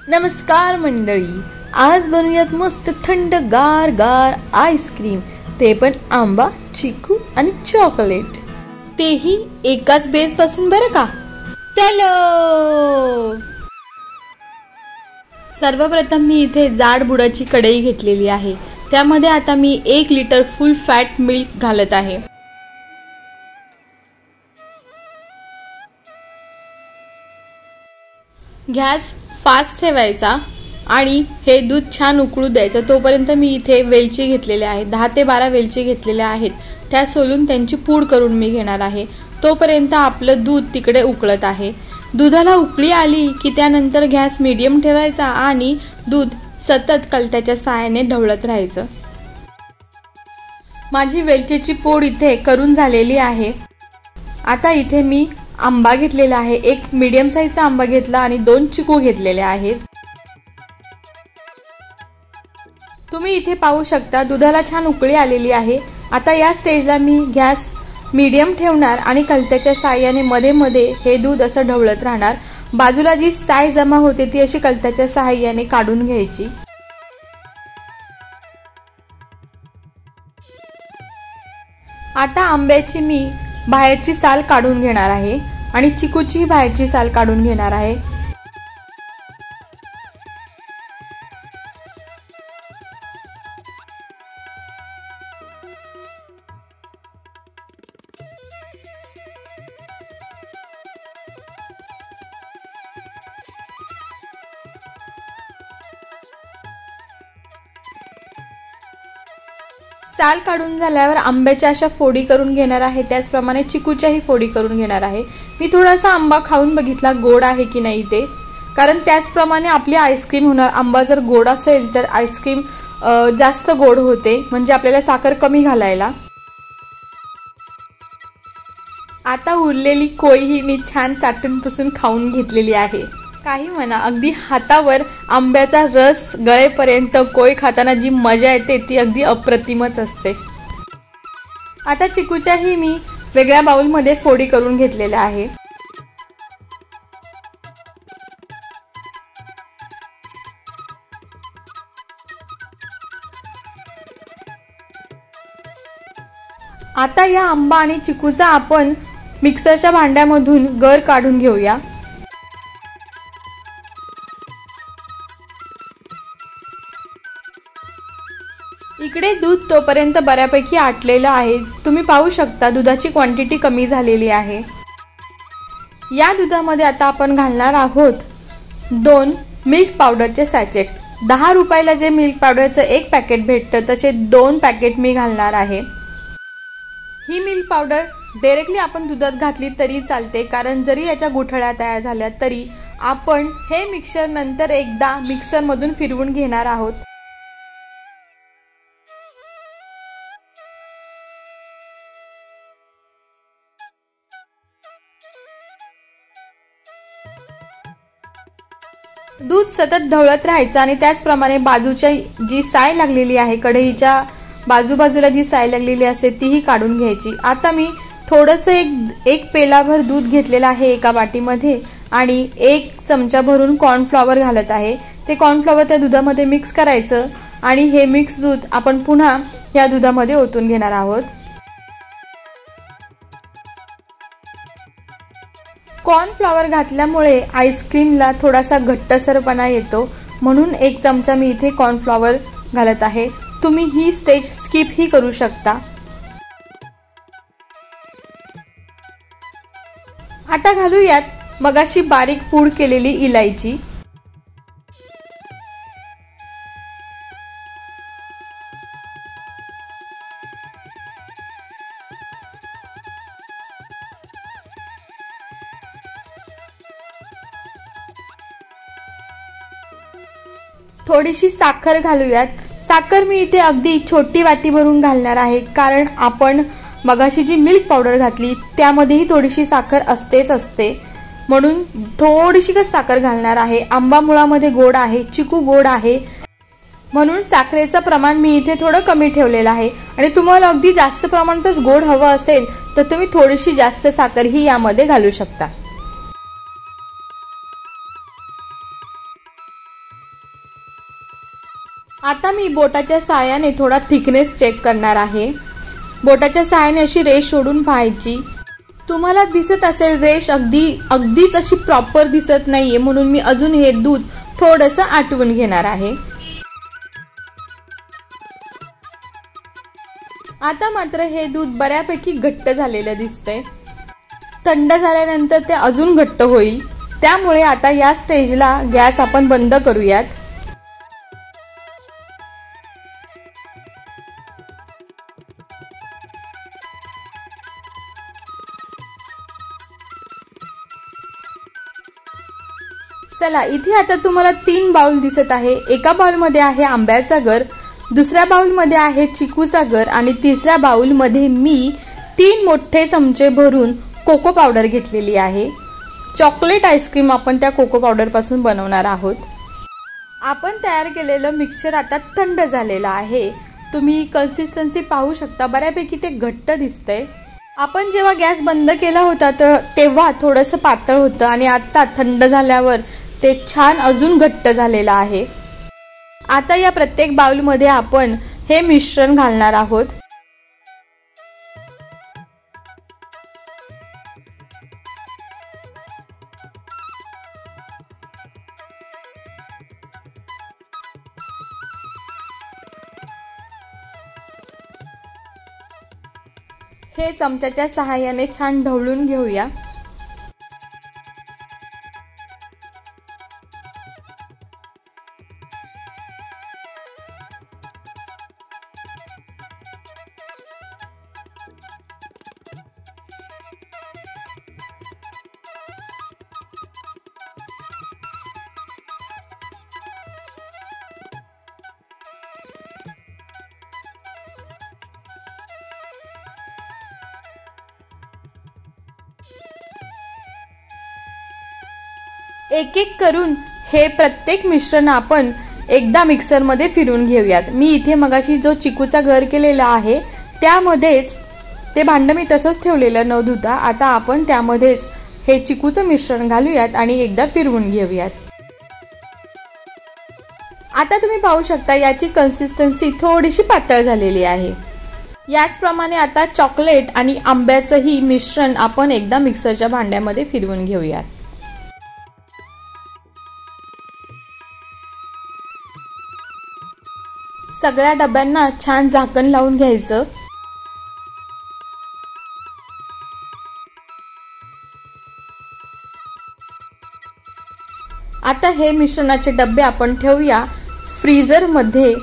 नमस्कार मंडळी, आज बनवूयात मस्त थंडगार गार आईस्क्रीम, ते पण आंबा, चिकू आणि चॉकलेट, तेही एकाच बेस पासून बरं का. चलो, सर्वप्रथम मी इथे जाड बुडाची कढई घेतलेली आहे. त्यामध्ये आता मी 1 लिटर फुल फॅट मिल्क घालत आहे. गॅस फास्ट ठेवायचा आणि हे दूध छान उकळू द्यायचं. तोपर्यंत मी इथे वेलची घेतलेले आहे, 10 ते 12 वेलची घेतलेल्या आहेत. त्या सोलून त्यांची पूड करून मी घेणार आहे. तोपर्यंत आपलं दूध तिकडे उकळत आहे. दुधाला उकळी आली की त्यानंतर गॅस मीडियम ठेवायचा आणि दूध सतत कलत्याच्या साहाय्याने ढवळत राहायचं. माझी वेलचीची पूड इथे करून झालेली आहे. आता इथे मी आंबा घेतलेला आहे. 1 मीडियम साईजचा आंबा घेतला आणि 2 चिकू घेतलेले आहेत. तुम्ही इथे पाहू शकता दुधाला छान उकळी आलेली आहे. आता या स्टेजला मी गॅस मीडियम ठेवणार आणि कलत्याच्या साहाय्याने मध्ये मध्ये हे दूध असं ढवळत राहणार. बाजूला जी साय जमा होते ती अशी कलत्याच्या साहाय्याने काढून घ्यायची. आता आंब्याची मी बाहेरची साल काढून घेणार आहे आणि चिकूची बाहेरची साल काढून घेणार आहे. साल काढून झाल्यावर आंब्याच्या अशा फोडी करून घेणार आहे. त्याचप्रमाणे चिकूच्याही फोडी करून घेणार आहे. मी थोडासा आंबा खाऊन बघितला गोड आहे की नाही ते, कारण त्याचप्रमाणे आपली आईस्क्रीम होणार. आंबा जर गोड असेल तर आईस्क्रीम जास्त गोड होते, म्हणजे आपल्याला साखर कमी घालायला. आता उरलेली कोई ही मी छान चाटून पुसून खाऊन घेतलेली आहे. काही म्हणा, अगदी हातावर आंब्याचा रस गळेपर्यंत कोय खाताना जी मजा येते ती अगदी अप्रतिमच असते. आता चिकूच्याही मी वेगळ्या बाउलमध्ये फोडी करून घेतलेल्या आहे. आता या आंबा आणि चिकूचा आपण मिक्सरच्या भांड्यामधून गर काढून घेऊया. इकडे दूध तोपर्यंत बऱ्यापैकी आटलेलं आहे. तुम्ही पाहू शकता दुधाची क्वांटिटी कमी झालेली आहे. या दुधामध्ये आता आपण घालणार आहोत 2 मिल्क पावडरचे सॅचेट. 10 रुपयाला जे मिल्क पावडरचं 1 पॅकेट भेटतं तसे 2 पॅकेट मी घालणार आहे. ही मिल्क पावडर डायरेक्टली आपण दुधात घातली तरी चालते, कारण जरी याच्या गुठळ्या तयार झाल्या तरी आपण हे मिक्सर नंतर एकदा मिक्सरमधून फिरवून घेणार आहोत. दूध सतत ढवळत राहायचं आणि त्याचप्रमाणे बाजूच्या जी साय लागलेली आहे, कढईच्या बाजूबाजूला जी साय लागलेली असते तीही काढून घ्यायची. आता मी थोडंसं एक पेलाभर दूध घेतलेलं आहे एका वाटीमध्ये आणि 1 चमचा भरून कॉर्नफ्लॉवर घालत आहे. ते कॉर्नफ्लॉवर त्या दुधामध्ये मिक्स करायचं आणि हे मिक्स दूध आपण पुन्हा या दुधामध्ये ओतून घेणार आहोत. कॉर्नफ्लॉवर घातल्यामुळे आईस्क्रीमला थोडासा घट्टसरपणा येतो, म्हणून 1 चमचा मी इथे कॉर्नफ्लॉवर घालत आहे. तुम्ही ही स्टेज स्किप ही करू शकता. आता घालूयात मगाशी बारीक पूड केलेली इलायची. थोडीशी साखर घालूयात. साखर मी इथे अगदी छोटी वाटी भरून घालणार आहे, कारण आपण मगाशी जी मिल्क पावडर घातली त्यामध्येही थोडीशी साखर असते, म्हणून थोडीशी साखर घालणार आहे. आंबा मुळामध्ये गोड आहे, चिकू गोड आहे, म्हणून साखरेचं प्रमाण मी इथे थोडं कमी ठेवलेलं आहे. आणि तुम्हाला अगदी जास्त प्रमाणातच गोड हवं असेल तर तुम्ही थोडीशी जास्त साखर ही यामध्ये घालू शकता. आता मी बोटाच्या साहाय्याने थोडा थिकनेस चेक करणार आहे. बोटाच्या साहाय्याने अशी रेष सोडून पाहायची. तुम्हाला दिसत असेल रेष अगदीच अशी प्रॉपर दिसत नाहीये, म्हणून मी अजून हे दूध थोडंसं आटवून घेणार आहे. आता मात्र हे दूध बऱ्यापैकी घट्ट झालेलं दिसतंय. थंड झाल्यानंतर ते अजून घट्ट होईल. त्यामुळे आता या स्टेजला गॅस आपण बंद करूयात. चला, इथे आता तुम्हाला 3 बाउल दिसत आहे. एका बाउलमध्ये आहे आंब्याचा गर, दुसऱ्या बाउलमध्ये आहे चिकूचा गर आणि तिसऱ्या बाउलमध्ये मी 3 मोठे चमचे भरून कोको पावडर घेतलेली आहे. चॉकलेट आईस्क्रीम आपण त्या कोको पावडरपासून बनवणार आहोत. आपण तयार केलेलं मिक्सचर आता थंड झालेलं आहे. तुम्ही कन्सिस्टन्सी पाहू शकता, बऱ्यापैकी ते घट्ट दिसतंय. आपण जेव्हा गॅस बंद केला होता तेव्हा थोडंसं पातळ होतं आणि आता थंड झाल्यावर ते छान अजून घट्ट झालेलं आहे. आता या प्रत्येक बाउलमध्ये आपण हे मिश्रण घालणार आहोत. हे चमच्याच्या सहाय्याने छान ढवळून घेऊया. एक एक करून हे प्रत्येक मिश्रण आपण एकदा मिक्सरमध्ये फिरवून घेऊयात. मी इथे मगाशी जो चिकूचा गर केलेला आहे त्यामध्येच ते भांडं मी तसंच ठेवलेलं न धुता. आता आपण त्यामध्येच हे चिकूचं मिश्रण घालूयात आणि एकदा फिरवून घेऊयात. आता तुम्ही पाहू शकता याची कन्सिस्टन्सी थोडीशी पातळ झालेली आहे. याचप्रमाणे आता चॉकलेट आणि आंब्याचंही मिश्रण आपण एकदा मिक्सरच्या भांड्यामध्ये फिरवून घेऊयात. सगळ्या डब्यांना छान झाकण लावून घ्यायचं. आता हे मिश्रणाचे डबे आपण ठेवूया फ्रीझरमध्ये.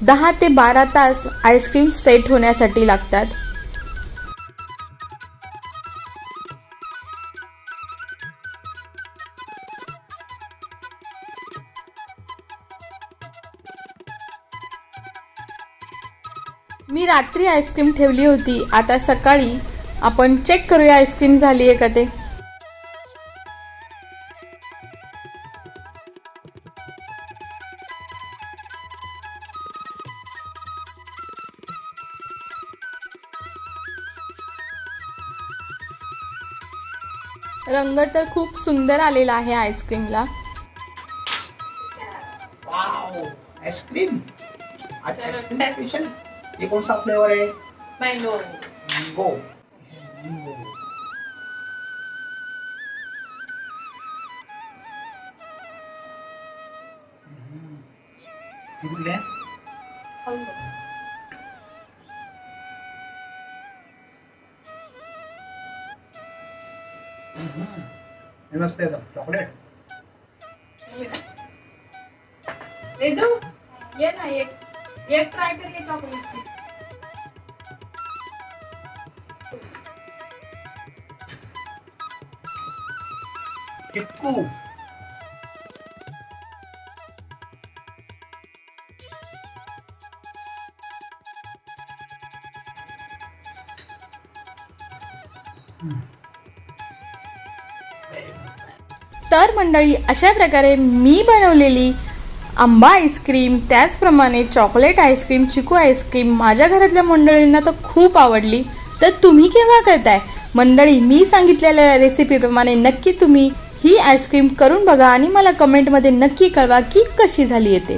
10 ते 12 तास आईस्क्रीम सेट होण्यासाठी लागतात. मी रात्री आईस्क्रीम ठेवली होती. आता सकाळी आपण चेक करूया आईस्क्रीम झाली आहे का ते. रंग तर खूप सुंदर आलेला आहे आईस्क्रीमला. Wow, ice cream. आज आईस्क्रीम स्पेशल. ये कौन सा फ्लेवर है? मैंगो. मैंगो. किती मस्त आहे चॉकलेट. वेदू ये ना, एक ट्राय कर ये चॉकलेटची. चिक्कू. तर मंडळी, अशा प्रकारे मी बनवलेली आंबा आईस्क्रीम, त्याचप्रमाणे चॉकलेट आईस्क्रीम, चिकू आईस्क्रीम माझ्या घरातल्या मंडळींना तर खूप आवडली. तर तुम्ही केव्हा करताय मंडळी? मी सांगितलेल्या रेसिपीप्रमाणे नक्की तुम्ही ही आईस्क्रीम करून बघा आणि मला कमेंटमध्ये नक्की कळवा की कशी झाली आहे ते.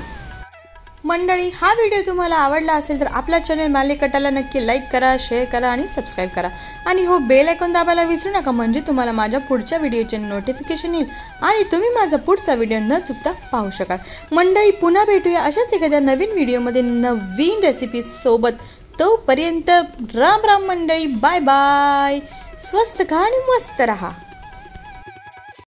मंडळी, हा व्हिडिओ तुम्हाला आवडला असेल तर आपल्या चॅनल मालेकटाला नक्की लाईक करा, शेअर करा आणि सबस्क्राईब करा आणि हो बेल आयकॉन दाबायला विसरू नका, म्हणजे तुम्हाला माझ्या पुढच्या व्हिडिओचे नोटिफिकेशन येईल आणि तुम्ही माझा पुढचा व्हिडिओ न चुकता पाहू शकाल. मंडळी, पुन्हा भेटूया अशाच एखाद्या नवीन व्हिडिओमध्ये नवीन रेसिपी सोबत. तोपर्यंत राम राम मंडळी, बाय बाय. स्वस्त खा आणि मस्त रहा.